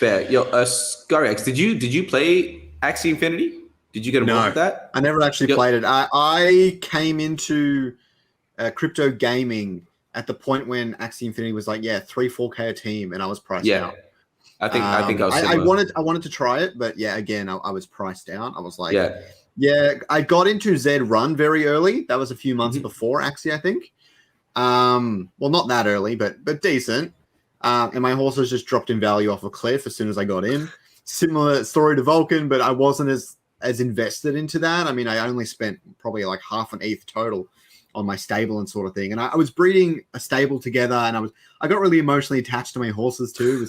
Fair. Yo, Scoriox, did you play Axie Infinity? Did you get involved with that? I never actually played it. I came into crypto gaming at the point when Axie Infinity was like, 3-4K a team, and I was priced out. I think I was I wanted to try it, but again, I was priced out. I was like, I got into Zedrun very early. That was a few months before Axie, I think. Well, not that early, but decent. And my horses just dropped in value off a cliff as soon as I got in. Similar story to Vulcan, but I wasn't as invested into that. I mean, I only spent probably like half an ETH total on my stable and sort of thing. And I was breeding a stable together, and I got really emotionally attached to my horses too.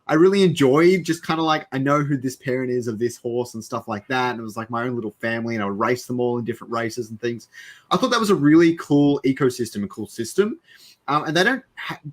I really enjoyed just kind of like, I know who this parent is of this horse and stuff like that. And it was like my own little family, and I would race them all in different races and things. I thought that was a really cool ecosystem, a cool system. And they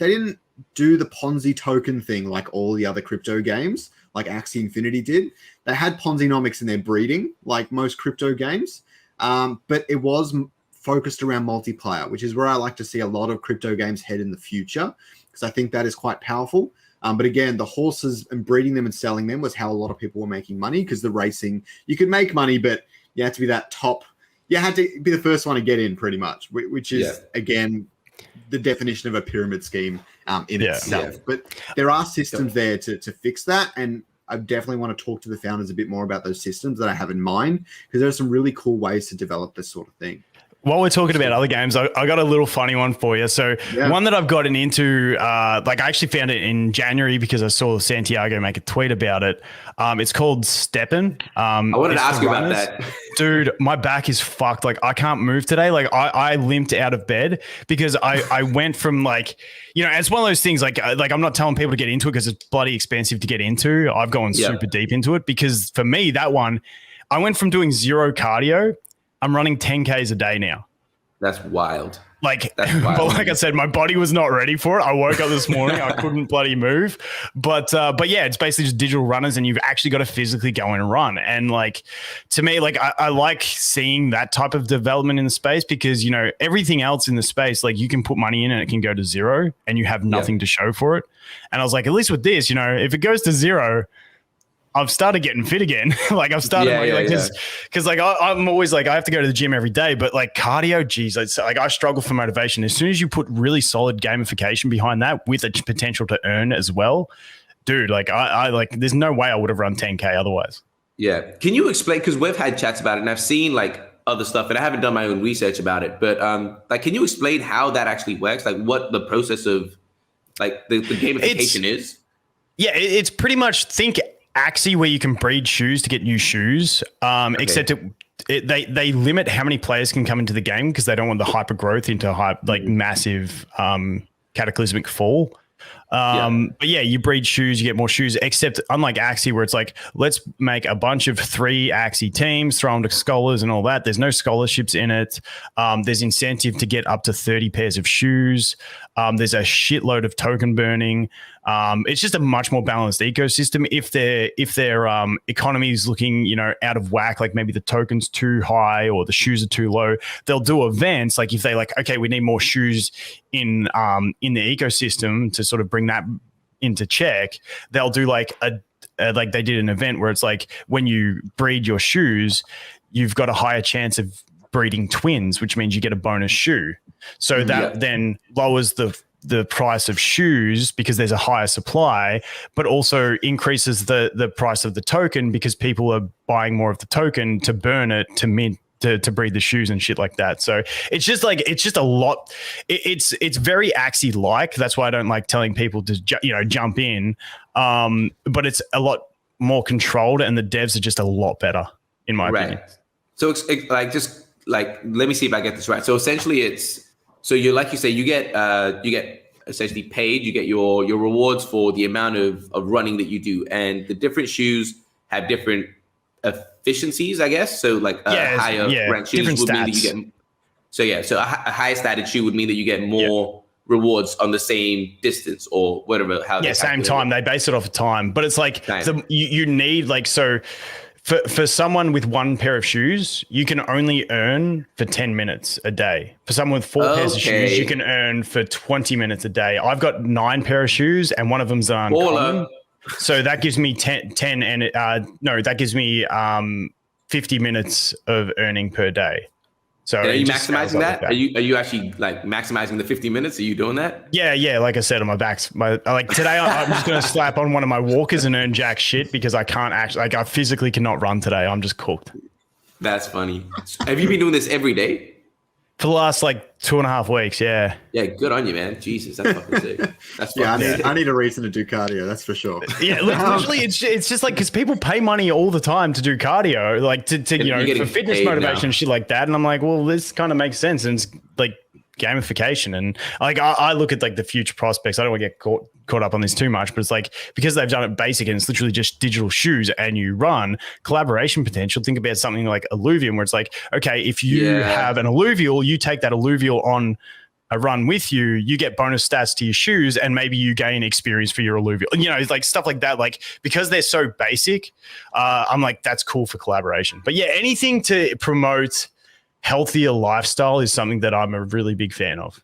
didn't do the Ponzi token thing like all the other crypto games, like Axie Infinity did. They had Ponzinomics in their breeding, like most crypto games. But it was focused around multiplayer, which is where I like to see a lot of crypto games head in the future, because I think that is quite powerful. But again, the horses and breeding them and selling them was how a lot of people were making money, because the racing, you could make money, but you had to be that top. You had to be the first one to get in, pretty much, which is, again, the definition of a pyramid scheme in itself. Yeah. But there are systems there to fix that. And I definitely want to talk to the founders a bit more about those systems that I have in mind, because there are some really cool ways to develop this sort of thing. While we're talking about other games, I got a little funny one for you. So one that I've gotten into, I actually found it in January because I saw Santiago make a tweet about it. It's called StepN. I wanted to ask you about that. Dude, my back is fucked. Like, I can't move today. Like, I limped out of bed because I went from like, it's one of those things like I'm not telling people to get into it because it's bloody expensive to get into. I've gone super deep into it because for me, that one, I went from doing zero cardio. I'm running 10Ks a day now. That's wild. But like I said, my body was not ready for it. I woke up this morning, I couldn't bloody move. But yeah, it's basically just digital runners, and you've actually got to physically go and run. And like, to me, like I like seeing that type of development in the space, because everything else in the space, like you can put money in and it can go to zero, and you have nothing to show for it. And I was like, at least with this, if it goes to zero, I've started getting fit again. Like I've started because I'm always like, I have to go to the gym every day, but like cardio, geez, it's like I struggle for motivation. As soon as you put really solid gamification behind that with a potential to earn as well, dude, like I like, there's no way I would have run 10K otherwise. Yeah. Can you explain, because we've had chats about it and I've seen like other stuff and I haven't done my own research about it, but like, can you explain how that actually works? Like what the process of like the gamification is? Yeah, it's pretty much think Axie, where you can breed shoes to get new shoes, except they limit how many players can come into the game because they don't want the hyper growth into massive cataclysmic fall. But yeah, you breed shoes, you get more shoes, except unlike Axie, where it's like, let's make a bunch of 3 Axie teams, throw them to scholars and all that. There's no scholarships in it. There's incentive to get up to 30 pairs of shoes. There's a shitload of token burning. It's just a much more balanced ecosystem. If their economy is looking, out of whack, like maybe the token's too high or the shoes are too low, they'll do events. Like if they like, okay, we need more shoes in the ecosystem to sort of bring that into check, they'll do like like they did an event where it's like, when you breed your shoes, you've got a higher chance of breeding twins, which means you get a bonus shoe. So that then lowers the price of shoes because there's a higher supply, but also increases the price of the token because people are buying more of the token to burn it to mint to breed the shoes and shit like that. So it's just a lot. It's very Axie like. That's why I don't like telling people to jump in. But it's a lot more controlled, and the devs are just a lot better in my opinion. So it's like, just like, let me see if I get this right. So essentially you like you say, you get essentially paid, you get your rewards for the amount of running that you do, and the different shoes have different efficiencies, I guess. So like higher ranked shoes would mean that you get, so a higher status shoe would mean that you get more rewards on the same distance or whatever. Same time. They base it off of time, but it's like you need like, so for someone with 1 pair of shoes, you can only earn for 10 minutes a day. For someone with 4 pairs of shoes, you can earn for 20 minutes a day. I've got 9 pair of shoes, and one of them's uncommon. So that gives me 10 and that gives me 50 minutes of earning per day. So are you maximizing that? Are you actually like maximizing the 50 minutes? Are you doing that? Yeah. Like I said, on my backs, like today, I'm just going to slap on one of my walkers and earn jack shit because I can't actually, like I physically cannot run today. I'm just cooked. That's funny. Have you been doing this every day? For the last like 2.5 weeks, yeah. Yeah, good on you, man. Jesus, that's fucking sick. That's fucking sick. I need a reason to do cardio, that's for sure. Yeah, literally, it's just like because people pay money all the time to do cardio, like to for fitness motivation and shit like that. And I'm like, well, this kind of makes sense, and it's like gamification. And like I look at like the future prospects. I don't want to get caught up on this too much, but it's like because they've done it basic and it's literally just digital shoes and you run, collaboration potential. Think about something like Illuvium where it's like, okay, if you have an alluvial, you take that alluvial on a run with you, you get bonus stats to your shoes and maybe you gain experience for your alluvial. You know, it's like stuff like that. Like because they're so basic, I'm like, that's cool for collaboration. But yeah, anything to promote healthier lifestyle is something that I'm a really big fan of.